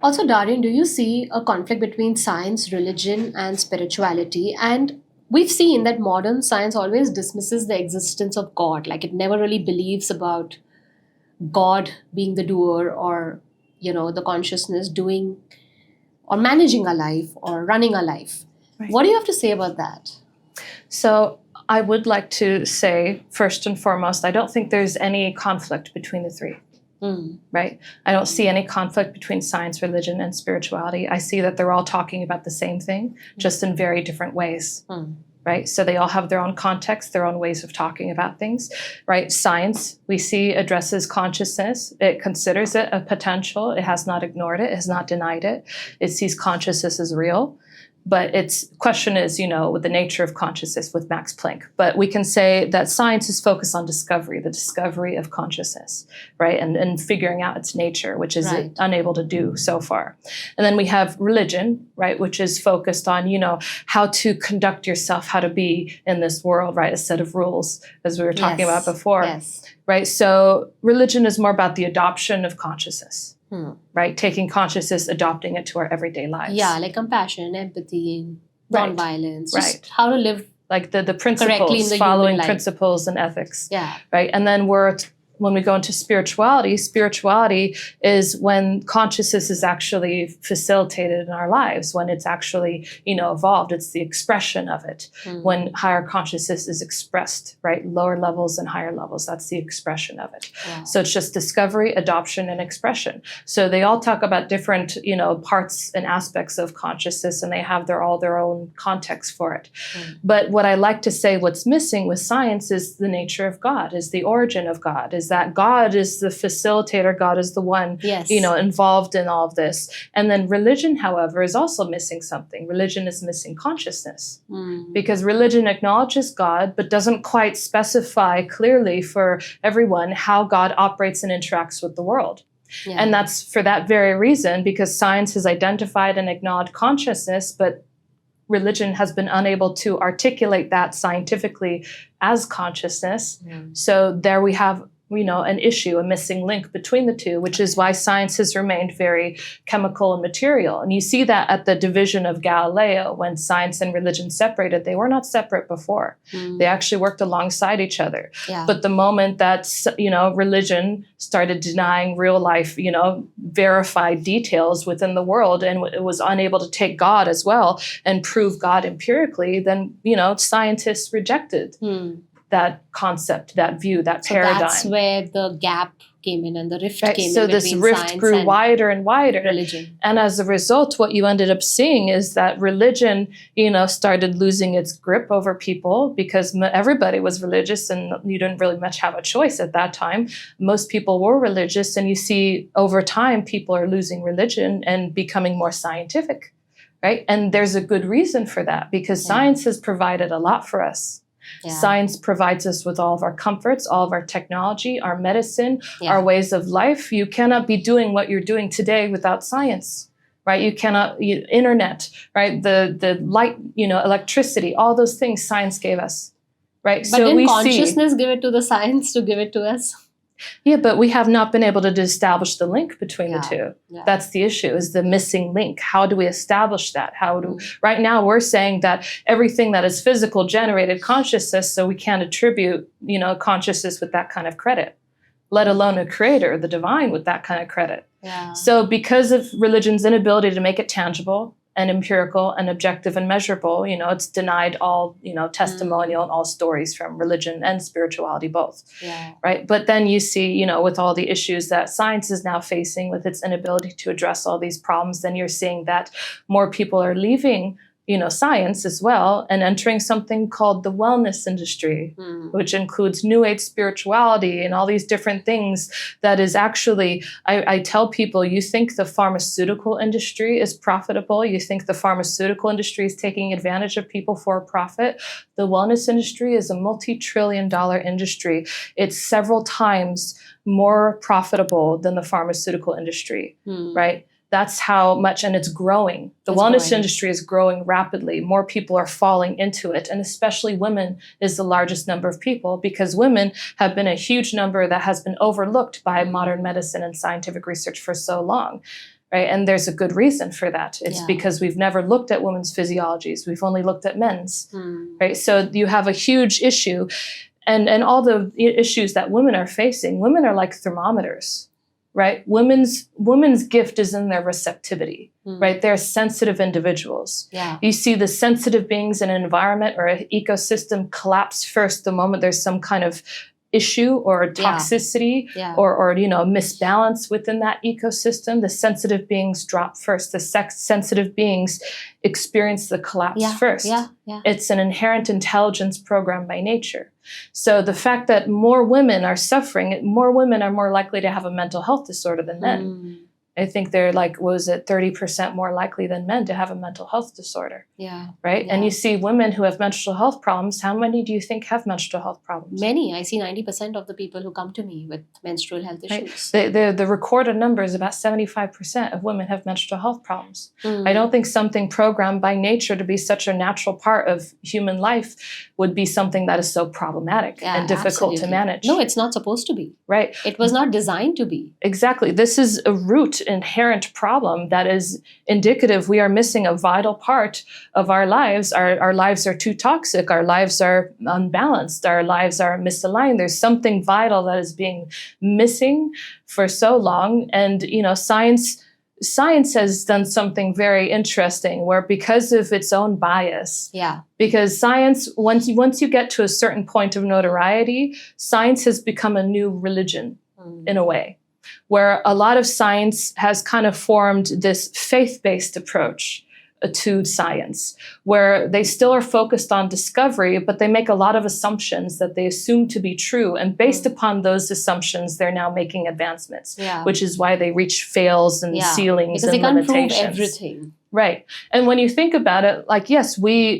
Also, Darin, do you see a conflict between science, religion, and spirituality? And we've seen that modern science always dismisses the existence of God. Like it never really believes about God being the doer or, the consciousness doing or managing our life or running our life. Right. What do you have to say about that? So I would like to say, first and foremost, I don't think there's any conflict between the three. Right? I don't see any conflict between science, religion, and spirituality. I see that they're all talking about the same thing, just in very different ways. Right? So they all have their own context, their own ways of talking about things, right? Science, we see, addresses consciousness. It considers it a potential. It has not ignored it. It has not denied it. It sees consciousness as real. But its question is, with the nature of consciousness with Max Planck. But we can say that science is focused on discovery, the discovery of consciousness, right? And figuring out its nature, which is Right. unable to do so far. And then we have religion, right? Which is focused on, how to conduct yourself, how to be in this world, right? A set of rules, as we were talking Yes. about before. Yes. Right? So religion is more about the adoption of consciousness. Right? Taking consciousness, adopting it to our everyday lives. Yeah, like compassion, empathy, Right. non-violence, Right. just how to live. Like the Correctly in principles, the following human life. principles and ethics. Yeah. Right? And then when we go into spirituality is when consciousness is actually facilitated in our lives, when it's actually, evolved. It's the expression of it. When higher consciousness is expressed, right? Lower levels and higher levels, that's the expression of it. Wow. So it's just discovery, adoption, and expression. So they all talk about different, parts and aspects of consciousness, and they have their own context for it. But what I like to say, what's missing with science is the nature of God, is the origin of God, is that God is the facilitator, God is the one, Yes. involved in all of this. And then religion, however, is also missing something. Religion is missing consciousness. Because religion acknowledges God, but doesn't quite specify clearly for everyone how God operates and interacts with the world. Yeah. And that's for that very reason, because science has identified and acknowledged consciousness, but religion has been unable to articulate that scientifically as consciousness. So there we have, an issue, a missing link between the two, which is why science has remained very chemical and material. And you see that at the division of Galileo, when science and religion separated. They were not separate before. They actually worked alongside each other. Yeah. But the moment that, religion started denying real life, verified details within the world, and it was unable to take God as well and prove God empirically, then, scientists rejected that concept, that view, that paradigm. That's where the gap came in and the rift Right? came So in this between rift science grew and wider and wider. religion. And as a result, what you ended up seeing is that religion, started losing its grip over people, because everybody was religious and you didn't really much have a choice at that time. Most people were religious, and you see over time people are losing religion and becoming more scientific, right? And there's a good reason for that, because science has provided a lot for us. Yeah. Science provides us with all of our comforts, all of our technology, our medicine, our ways of life. You cannot be doing what you're doing today without science, right? You cannot, internet, right? The light, electricity, all those things science gave us, right? But didn't consciousness give it to the science to give it to us? Yeah, but we have not been able to establish the link between the two. Yeah. That's the issue, is the missing link. How do we establish that? Right now we're saying that everything that is physical generated consciousness, so we can't attribute, consciousness with that kind of credit, let alone a creator, the divine, with that kind of credit. Yeah. So because of religion's inability to make it tangible and empirical and objective and measurable, it's denied all, testimonial and all stories from religion and spirituality both. Yeah. Right. But then you see, with all the issues that science is now facing with its inability to address all these problems, then you're seeing that more people are leaving, science as well, and entering something called the wellness industry, which includes New Age spirituality and all these different things. That is actually, I tell people, you think the pharmaceutical industry is profitable, you think the pharmaceutical industry is taking advantage of people for a profit. The wellness industry is a multi-trillion-dollar industry. It's several times more profitable than the pharmaceutical industry, right? That's how much, and it's growing. The wellness industry is growing rapidly. More people are falling into it, and especially women is the largest number of people, because women have been a huge number that has been overlooked by modern medicine and scientific research for so long. right? And there's a good reason for that. It's Yeah. because we've never looked at women's physiologies. We've only looked at men's, Hmm. right? So you have a huge issue. And all the issues that women are facing, women are like thermometers, right? Women's gift is in their receptivity, right? They're sensitive individuals. Yeah. You see the sensitive beings in an environment or an ecosystem collapse first the moment there's some kind of issue or toxicity or misbalance within that ecosystem. The sensitive beings drop first. The sensitive beings experience the collapse first. Yeah. It's an inherent intelligence program by nature. So the fact that more women are suffering, more women are more likely to have a mental health disorder than men. I think they're 30% more likely than men to have a mental health disorder. Yeah. Right? Yeah. And you see women who have mental health problems. How many do you think have menstrual health problems? Many. I see 90% of the people who come to me with menstrual health issues. Right. The recorded number is about 75% of women have menstrual health problems. I don't think something programmed by nature to be such a natural part of human life would be something that is so problematic and difficult to manage. No, it's not supposed to be. Right. It was not designed to be. Exactly. This is a root inherent problem that is indicative we are missing a vital part of our lives. Our lives are too toxic. Our lives are unbalanced. Our lives are misaligned. There's something vital that is being missing for so long. And, science has done something very interesting where because of its own bias, because science, once you get to a certain point of notoriety, science has become a new religion in a way, where a lot of science has kind of formed this faith-based approach to science, where they still are focused on discovery, but they make a lot of assumptions that they assume to be true. And based upon those assumptions, they're now making advancements, which is why they reach fails and ceilings because and they can't limitations. prove everything. Right. And when you think about it, yes,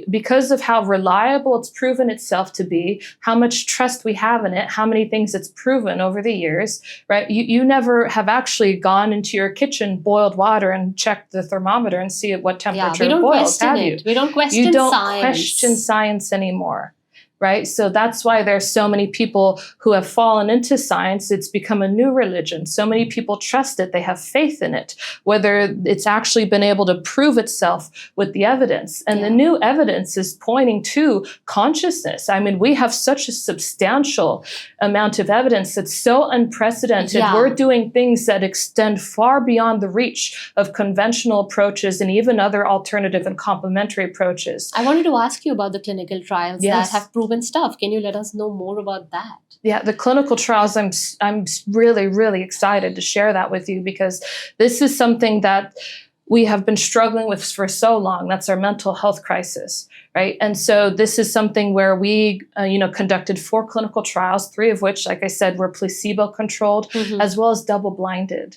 because of how reliable it's proven itself to be, how much trust we have in it, how many things it's proven over the years, right? You never have actually gone into your kitchen, boiled water and checked the thermometer and see at what temperature it boils, have you? We don't question You don't science. question science anymore. Right? So that's why there's so many people who have fallen into science. It's become a new religion. So many people trust it. They have faith in it, whether it's actually been able to prove itself with the evidence. And the new evidence is pointing to consciousness. I mean, we have such a substantial amount of evidence that's so unprecedented. We're doing things that extend far beyond the reach of conventional approaches and even other alternative and complementary approaches. I wanted to ask you about the clinical trials that have proven stuff. Can you let us know more about that? Yeah, the clinical trials, I'm really, really excited to share that with you because this is something that we have been struggling with for so long. That's our mental health crisis, right? And so this is something where we, conducted 4 clinical trials, 3 of which, like I said, were placebo-controlled as well as double-blinded.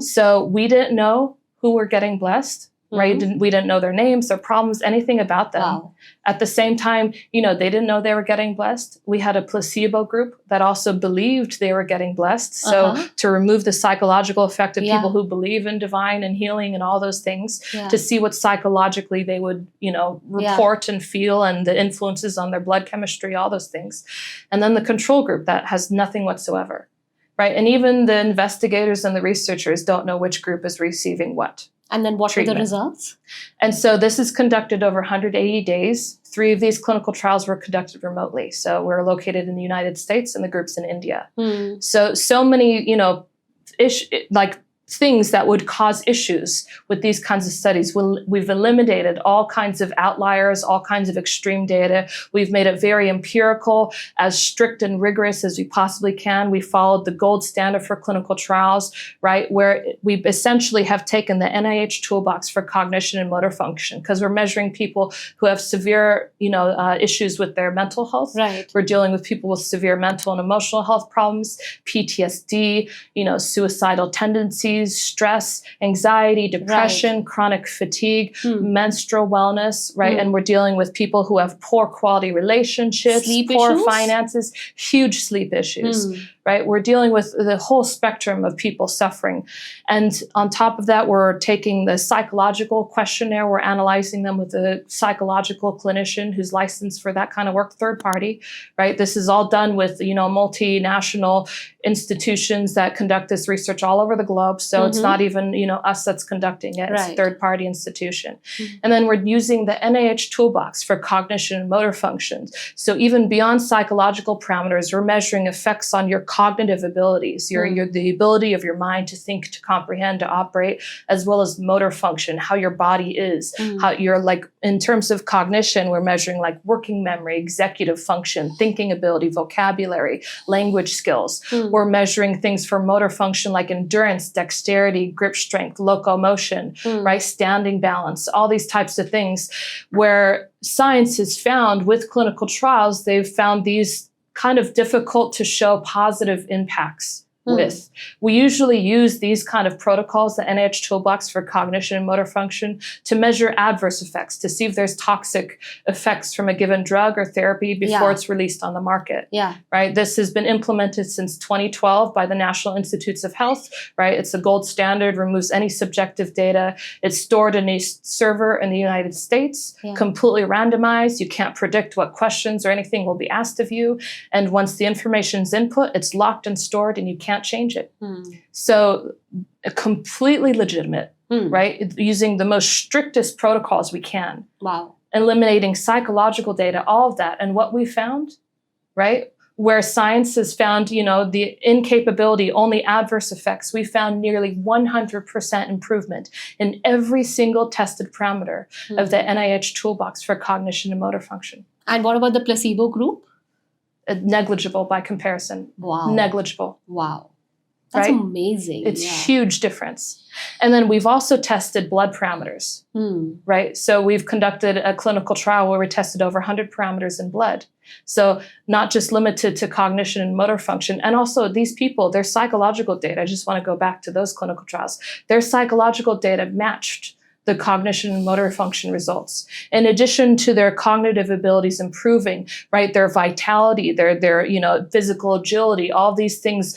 So we didn't know who were getting blessed. Right? We didn't know their names, their problems, anything about them. Wow. At the same time, they didn't know they were getting blessed. We had a placebo group that also believed they were getting blessed. So to remove the psychological effect of people who believe in divine and healing and all those things, to see what psychologically they would, report and feel and the influences on their blood chemistry, all those things. And then the control group that has nothing whatsoever. Right? And even the investigators and the researchers don't know which group is receiving what. And then what were the results? And so this is conducted over 180 days. 3 of these clinical trials were conducted remotely. So we're located in the United States and the group's in India. So many, things that would cause issues with these kinds of studies. We've eliminated all kinds of outliers, all kinds of extreme data. We've made it very empirical, as strict and rigorous as we possibly can. We followed the gold standard for clinical trials, right, where we essentially have taken the NIH toolbox for cognition and motor function, because we're measuring people who have severe, issues with their mental health. Right. We're dealing with people with severe mental and emotional health problems, PTSD, suicidal tendencies, stress, anxiety, depression, chronic fatigue, menstrual wellness, right? And we're dealing with people who have poor quality relationships, sleep poor issues? finances, huge sleep issues, right? We're dealing with the whole spectrum of people suffering. And on top of that, we're taking the psychological questionnaire, we're analyzing them with a psychological clinician who's licensed for that kind of work, third party, right? This is all done with, multinational institutions that conduct this research all over the globe. So it's not even, us that's conducting it, it's a third party institution. And then we're using the NIH toolbox for cognition and motor functions. So even beyond psychological parameters, we're measuring effects on your cognitive abilities, the ability of your mind to think, to comprehend, to operate, as well as motor function, how your body is, how you're in terms of cognition, we're measuring working memory, executive function, thinking ability, vocabulary, language skills. We're measuring things for motor function like endurance, dexterity, grip strength, locomotion, right? Standing balance, all these types of things where science has found with clinical trials, they've found these kind of difficult to show positive impacts with. We usually use these kind of protocols, the NIH toolbox for cognition and motor function, to measure adverse effects, to see if there's toxic effects from a given drug or therapy before it's released on the market. Right? This has been implemented since 2012 by the National Institutes of Health, right? It's a gold standard, removes any subjective data. It's stored in a server in the United States, completely randomized. You can't predict what questions or anything will be asked of you. And once the information's input, it's locked and stored and you can't change it. So completely legitimate, right? Using the most strictest protocols we can. Wow. Eliminating psychological data, all of that. And what we found, right? Where science has found, the incapability, only adverse effects, we found nearly 100% improvement in every single tested parameter of the NIH toolbox for cognition and motor function. And what about the placebo group? Negligible by comparison. Wow. Negligible. Wow. That's amazing. It's huge difference. And then we've also tested blood parameters, right? So we've conducted a clinical trial where we tested over 100 parameters in blood. So not just limited to cognition and motor function. And also these people, their psychological data, I just want to go back to those clinical trials, their psychological data matched the cognition and motor function results. In addition to their cognitive abilities improving, right, their vitality, their physical agility, all these things,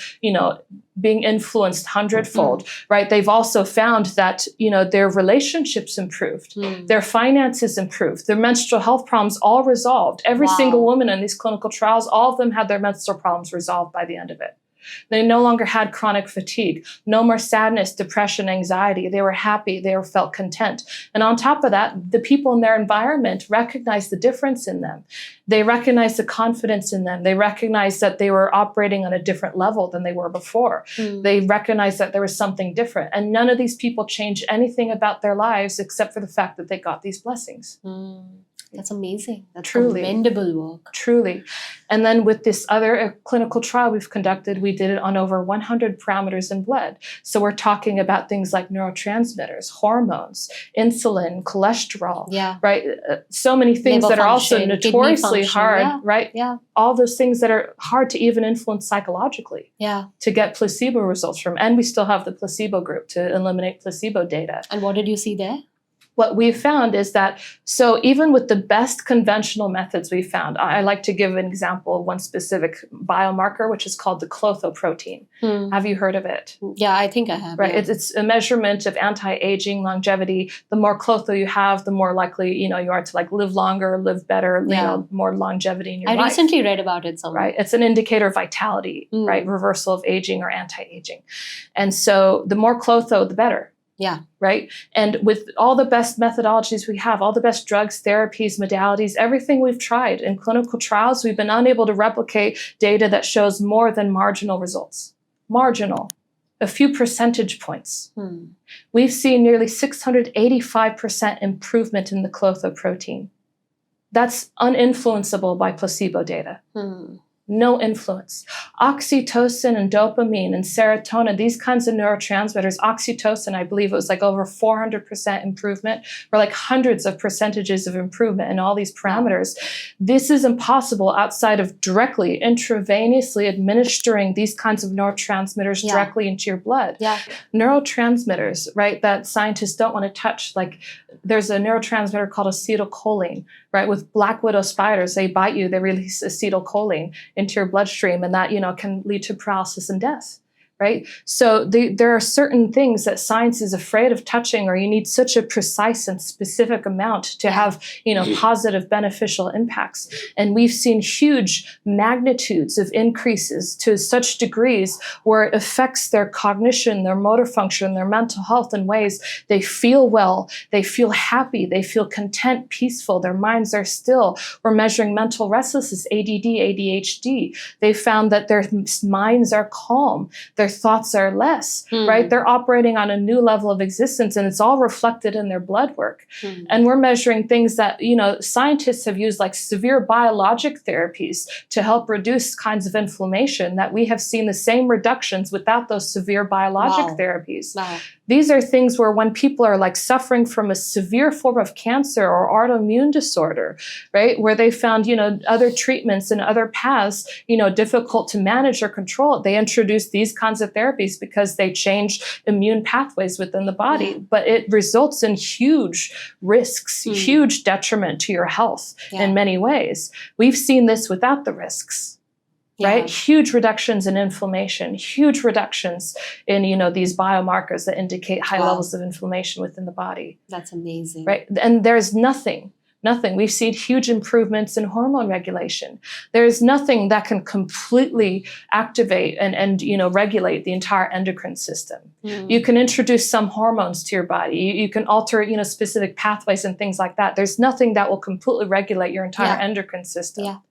being influenced hundredfold, right? They've also found that, their relationships improved, their finances improved, their menstrual health problems all resolved. Every single woman in these clinical trials, all of them had their menstrual problems resolved by the end of it. They no longer had chronic fatigue, no more sadness, depression, anxiety. They were happy. They felt content. And on top of that, the people in their environment recognized the difference in them. They recognized the confidence in them. They recognized that they were operating on a different level than they were before. They recognized that there was something different. And none of these people changed anything about their lives except for the fact that they got these blessings. That's amazing. That's Truly. commendable work. Truly. And then with this other clinical trial we've conducted, we did it on over 100 parameters in blood. So we're talking about things like neurotransmitters, hormones, insulin, cholesterol, right? So many things that are also notoriously hard, right? Yeah. All those things that are hard to even influence psychologically to get placebo results from. And we still have the placebo group to eliminate placebo data. And what did you see there? What we've found is that, so even with the best conventional methods we found, I like to give an example of one specific biomarker, which is called the Klotho protein. Have you heard of it? Yeah, I think I have. Right. Yeah. It's a measurement of anti-aging longevity. The more Klotho you have, the more likely, you are to live longer, live better, more longevity in your life. I recently read about it somewhere. Right. It's an indicator of vitality, right? Reversal of aging or anti-aging. And so the more Klotho, the better. Yeah. Right. And with all the best methodologies we have, all the best drugs, therapies, modalities, everything we've tried in clinical trials, we've been unable to replicate data that shows more than marginal results. Marginal. A few percentage points. We've seen nearly 685% improvement in the Klotho protein. That's uninfluenceable by placebo data. No influence. Oxytocin and dopamine and serotonin, these kinds of neurotransmitters, oxytocin, I believe it was over 400% improvement, or hundreds of percentages of improvement in all these parameters. This is impossible outside of directly, intravenously administering these kinds of neurotransmitters directly into your blood. Neurotransmitters, right, that scientists don't want to touch, there's a neurotransmitter called acetylcholine, right? With black widow spiders, they bite you, they release acetylcholine into your bloodstream, and that, can lead to paralysis and death. Right? So there are certain things that science is afraid of touching, or you need such a precise and specific amount to have, positive beneficial impacts. And we've seen huge magnitudes of increases to such degrees where it affects their cognition, their motor function, their mental health in ways they feel well, they feel happy, they feel content, peaceful, their minds are still. We're measuring mental restlessness, ADD, ADHD. They found that their minds are calm, their thoughts are less, right? They're operating on a new level of existence, and it's all reflected in their blood work. And we're measuring things that, scientists have used, like severe biologic therapies to help reduce kinds of inflammation, that we have seen the same reductions without those severe biologic therapies. These are things where when people are like suffering from a severe form of cancer or autoimmune disorder, right, where they found, other treatments and other paths, difficult to manage or control, they introduce these kinds of therapies because they change immune pathways within the body. But it results in huge risks, huge detriment to your health in many ways. We've seen this without the risks. Right? Huge reductions in inflammation, huge reductions in, these biomarkers that indicate high levels of inflammation within the body. That's amazing. Right? And there's nothing. We've seen huge improvements in hormone regulation. There's nothing that can completely activate and regulate the entire endocrine system. You can introduce some hormones to your body. You can alter, specific pathways and things like that. There's nothing that will completely regulate your entire endocrine system.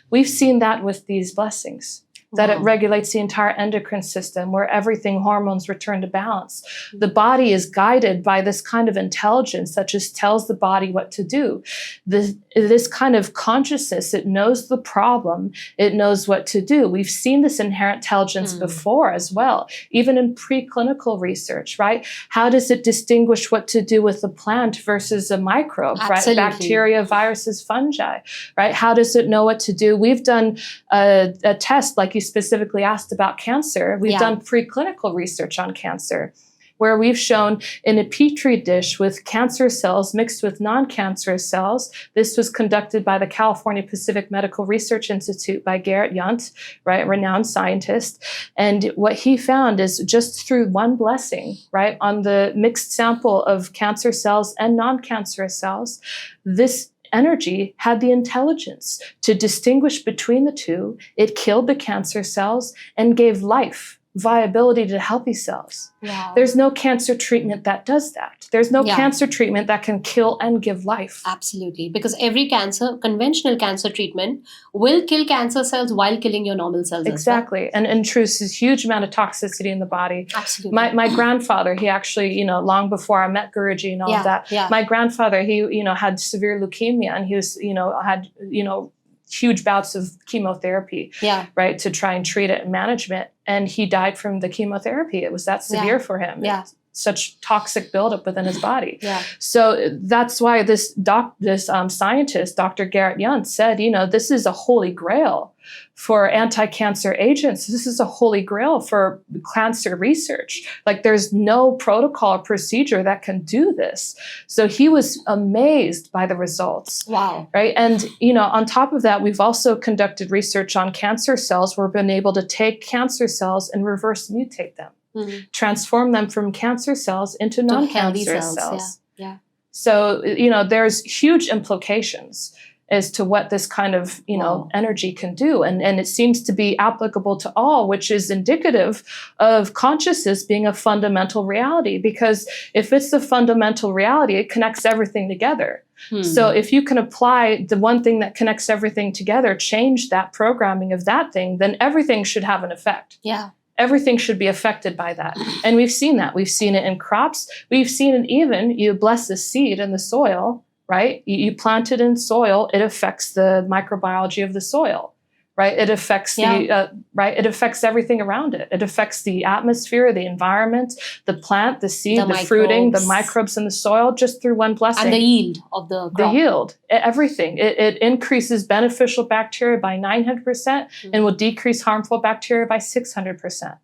We've seen that with these blessings, that it regulates the entire endocrine system, where everything, hormones return to balance. The body is guided by this kind of intelligence that just tells the body what to do. This kind of consciousness, it knows the problem, it knows what to do. We've seen this inherent intelligence before as well, even in preclinical research, right? How does it distinguish what to do with a plant versus a microbe, right? Bacteria, viruses, fungi, right? How does it know what to do? We've done a test, like you specifically asked about cancer. We've done preclinical research on cancer, where we've shown in a petri dish with cancer cells mixed with non-cancerous cells. This was conducted by the California Pacific Medical Research Institute by Garrett Yunt, right, renowned scientist. And what he found is just through one blessing, right, on the mixed sample of cancer cells and non-cancerous cells, this energy had the intelligence to distinguish between the two. It killed the cancer cells and gave life, viability to healthy cells. There's no cancer treatment that does that. There's no cancer treatment that can kill and give life. Absolutely. Because every conventional cancer treatment will kill cancer cells while killing your normal cells. Exactly. And introduces a huge amount of toxicity in the body. Absolutely. My grandfather, he actually, long before I met Guruji and all of that, my grandfather, he, had severe leukemia, and he was, had, huge bouts of chemotherapy, right, to try and treat it and management. And he died from the chemotherapy. It was that severe for him. Such toxic buildup within his body. So that's why this scientist, Dr. Garrett Yunt, said, this is a holy grail for anti-cancer agents. This is a holy grail for cancer research. Like, there's no protocol or procedure that can do this. So he was amazed by the results. Right. And, on top of that, we've also conducted research on cancer cells where we've been able to take cancer cells and reverse mutate them. Transform them from cancer cells into non-cancerous cells. So, there's huge implications as to what this kind of, energy can do. And it seems to be applicable to all, which is indicative of consciousness being a fundamental reality. Because if it's the fundamental reality, it connects everything together. So if you can apply the one thing that connects everything together, change that programming of that thing, then everything should have an effect. Everything should be affected by that. And we've seen that. We've seen it in crops. We've seen it even, you bless the seed in the soil, right? You plant it in soil, it affects the microbiology of the soil, right? It affects it affects everything around it. It affects the atmosphere, the environment, the plant, the seed, the fruiting, the microbes in the soil, just through one blessing. And the yield of the crop. The yield, everything. It increases beneficial bacteria by 900% and will decrease harmful bacteria by 600%.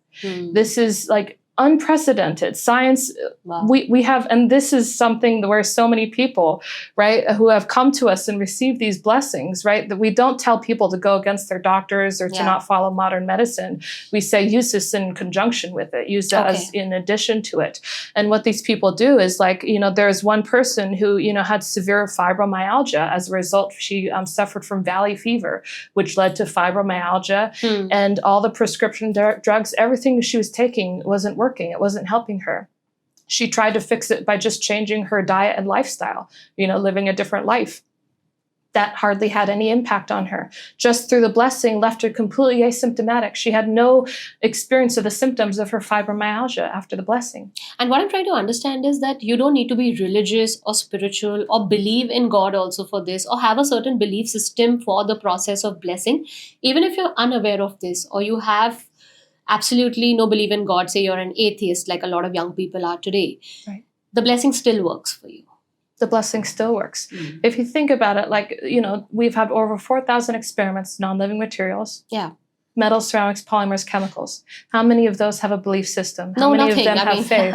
This is like unprecedented. Science, Wow. we have, and this is something where so many people, right, who have come to us and received these blessings, right, that we don't tell people to go against their doctors or to not follow modern medicine. We say use this in conjunction with it, use that as in addition to it. And what these people do is, like, there's one person who, had severe fibromyalgia. As a result, she suffered from valley fever, which led to fibromyalgia, and all the prescription drugs, everything she was taking wasn't working. It wasn't helping her. She tried to fix it by just changing her diet and lifestyle, living a different life. That hardly had any impact on her. Just through the blessing, left her completely asymptomatic. She had no experience of the symptoms of her fibromyalgia after the blessing. And what I'm trying to understand is that you don't need to be religious or spiritual or believe in God also for this, or have a certain belief system for the process of blessing. Even if you're unaware of this, or you have absolutely no belief in God, say you're an atheist like a lot of young people are today, right, the blessing still works for you. The blessing still works. If you think about it, like, we've had over 4,000 experiments, non-living materials. Yeah. Metals, ceramics, polymers, chemicals. How many of those have a belief system? How many of them have faith?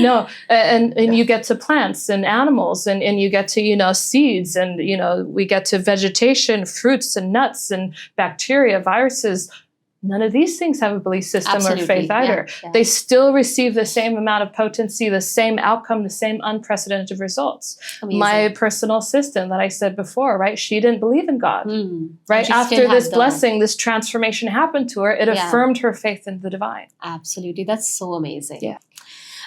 No. And you get to plants and animals, and you get to, seeds, and, we get to vegetation, fruits and nuts and bacteria, viruses. None of these things have a belief system or faith either. Yeah. They still receive the same amount of potency, the same outcome, the same unprecedented results. Amazing. My personal assistant that I said before, right? She didn't believe in God, right? After this blessing, this transformation happened to her. It affirmed her faith in the divine. Absolutely. That's so amazing. Yeah.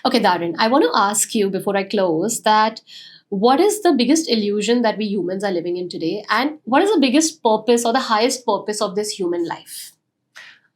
Okay, Dahryn, I want to ask you before I close that what is the biggest illusion that we humans are living in today? And what is the biggest purpose or the highest purpose of this human life?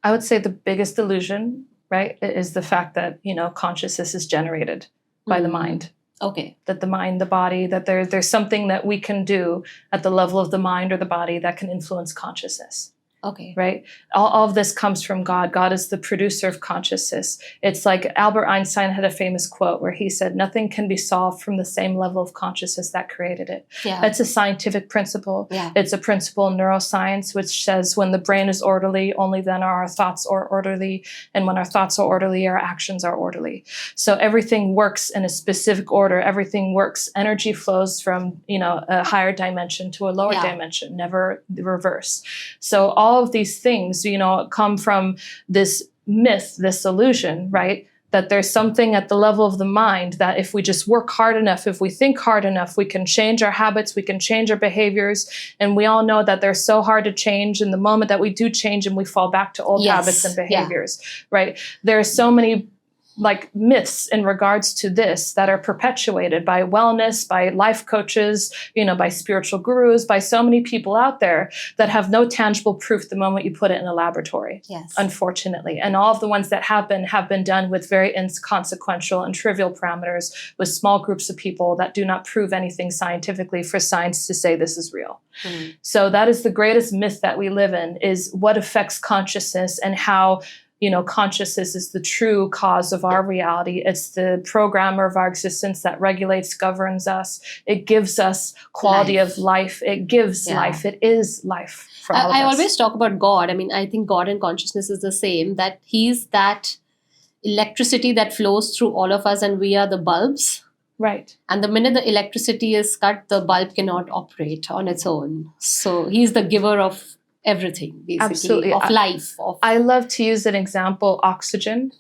I would say the biggest illusion, right, is the fact that, consciousness is generated by the mind. Okay. That the mind, the body, that there's something that we can do at the level of the mind or the body that can influence consciousness. Okay. Right? All of this comes from God. God is the producer of consciousness. It's like Albert Einstein had a famous quote where he said, nothing can be solved from the same level of consciousness that created it. Yeah. That's a scientific principle. Yeah. It's a principle in neuroscience, which says when the brain is orderly, only then are our thoughts orderly. And when our thoughts are orderly, our actions are orderly. So everything works in a specific order. Everything works. Energy flows from, a higher dimension to a lower dimension, never the reverse. So all of these things, come from this myth, this illusion, right? That there's something at the level of the mind that if we just work hard enough, if we think hard enough, we can change our habits, we can change our behaviors. And we all know that they're so hard to change. And the moment that we do change them, we fall back to old habits and behaviors, right? There are so many myths in regards to this that are perpetuated by wellness, by life coaches, by spiritual gurus, by so many people out there that have no tangible proof the moment you put it in a laboratory, unfortunately. And all of the ones that have been done with very inconsequential and trivial parameters with small groups of people that do not prove anything scientifically for science to say this is real. So that is the greatest myth that we live in, is what affects consciousness and how consciousness is the true cause of our reality. It's the programmer of our existence that regulates, governs us. It gives us quality of life. It gives life. It is life for all of us. I always talk about God. I mean, I think God and consciousness is the same, that He's that electricity that flows through all of us and we are the bulbs. Right. And the minute the electricity is cut, the bulb cannot operate on its own. So He's the giver of everything, basically. Absolutely. Of life. I love to use an example, oxygen,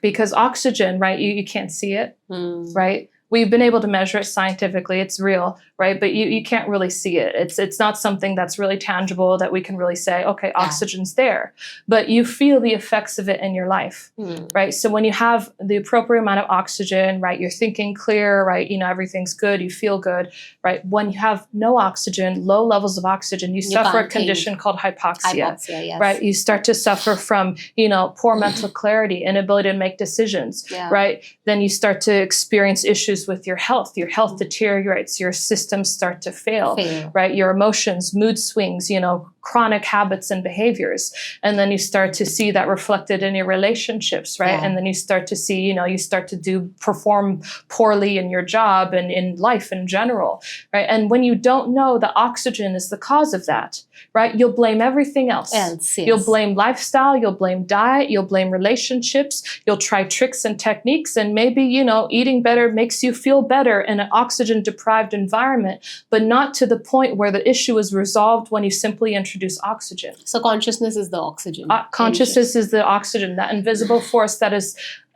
because oxygen, right, you can't see it, right? We've been able to measure it scientifically. It's real, right? But you can't really see it. It's not something that's really tangible that we can really say, okay, oxygen's there. But you feel the effects of it in your life, right? So when you have the appropriate amount of oxygen, right, you're thinking clear, right? Everything's good. You feel good, right? When you have no oxygen, low levels of oxygen, you suffer a condition called hypoxia, right? You start to suffer from, poor mental clarity, inability to make decisions, right? Then you start to experience issues issues with your health deteriorates, your systems start to fail, Fail. right? Your emotions, mood swings, chronic habits and behaviors. And then you start to see that reflected in your relationships, right? Yeah. And then you start to see, you start to perform poorly in your job and in life in general, right? And when you don't know the oxygen is the cause of that, right? You'll blame everything else. Yes. You'll blame lifestyle, you'll blame diet, you'll blame relationships, you'll try tricks and techniques, and maybe, eating better makes you feel better in an oxygen deprived environment, but not to the point where the issue is resolved when you simply introduce oxygen. So consciousness is the oxygen. Consciousness is the oxygen, that invisible force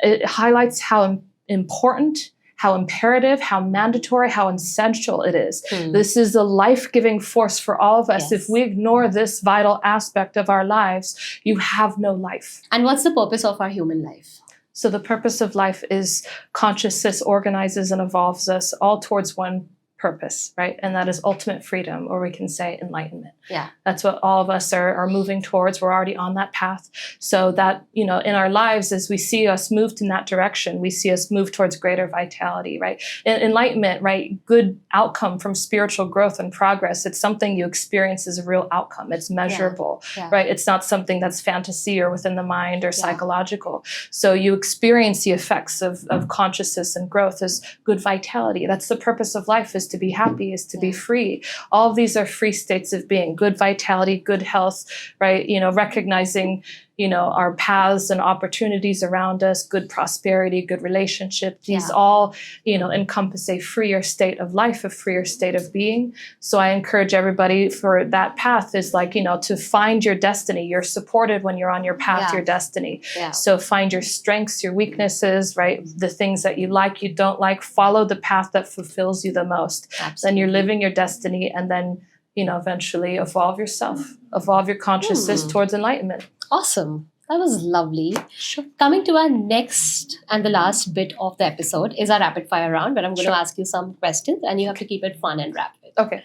it highlights how important, how imperative, how mandatory, how essential it is. This is a life-giving force for all of us. Yes. If we ignore this vital aspect of our lives, you have no life. And what's the purpose of our human life? So the purpose of life is consciousness organizes and evolves us all towards one purpose, right? And that is ultimate freedom, or we can say enlightenment. Yeah. That's what all of us are moving towards. We're already on that path. So that, in our lives, as we see us move in that direction, we see us move towards greater vitality, right? Enlightenment, right? Good outcome from spiritual growth and progress. It's something you experience as a real outcome. It's measurable, right? It's not something that's fantasy or within the mind or psychological. So you experience the effects of consciousness and growth as good vitality. That's the purpose of life, is to be happy, is to be free. All of these are free states of being. Good vitality, good health, right? Recognizing, our paths and opportunities around us, good prosperity, good relationship. These all, encompass a freer state of life, a freer state of being. So I encourage everybody for that path is to find your destiny. You're supported when you're on your path to your destiny. Yeah. So find your strengths, your weaknesses, right? The things that you like, you don't like, follow the path that fulfills you the most. Absolutely. Then you're living your destiny, and then, eventually evolve yourself, evolve your consciousness towards enlightenment. Awesome. That was lovely. Sure. Coming to our next and the last bit of the episode is our rapid fire round, where I'm going to ask you some questions and you have to keep it fun and rapid. Okay.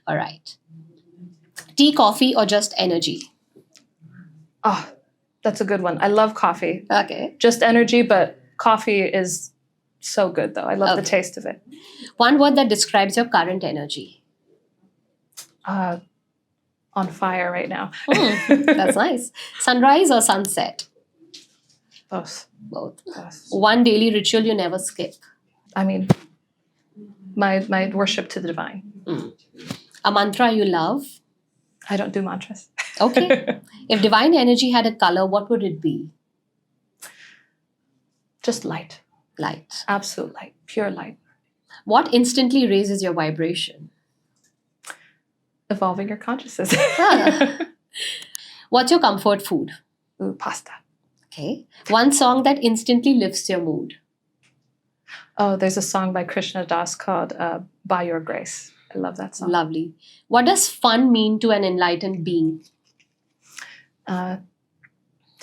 All right. Tea, coffee, or just energy? Oh, that's a good one. I love coffee. Okay. Just energy, but coffee is so good though. I love the taste of it. One word that describes your current energy? On fire right now. That's nice. Sunrise or sunset? Both. Both. One daily ritual you never skip? I mean, my worship to the divine. A mantra you love? I don't do mantras. Okay. If divine energy had a color, what would it be? Just light. Light. Absolute light. Pure light. What instantly raises your vibration? Evolving your consciousness. What's your comfort food? Ooh, pasta. Okay. One song that instantly lifts your mood? Oh, there's a song by Krishna Das called By Your Grace. I love that song. Lovely. What does fun mean to an enlightened being? To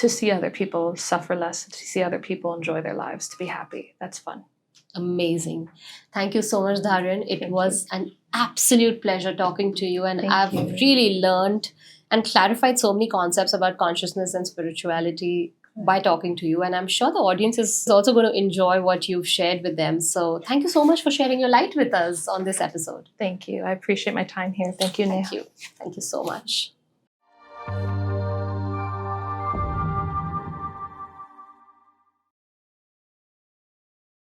see other people suffer less, to see other people enjoy their lives, to be happy. That's fun. Amazing. Thank you so much, Dahryn. It was an absolute pleasure talking to you, and I've really learned and clarified so many concepts about consciousness and spirituality by talking to you, and I'm sure the audience is also going to enjoy what you've shared with them. So thank you so much for sharing your light with us on this episode. Thank you. I appreciate my time here. Thank you, Neha. Thank you. Thank you so much.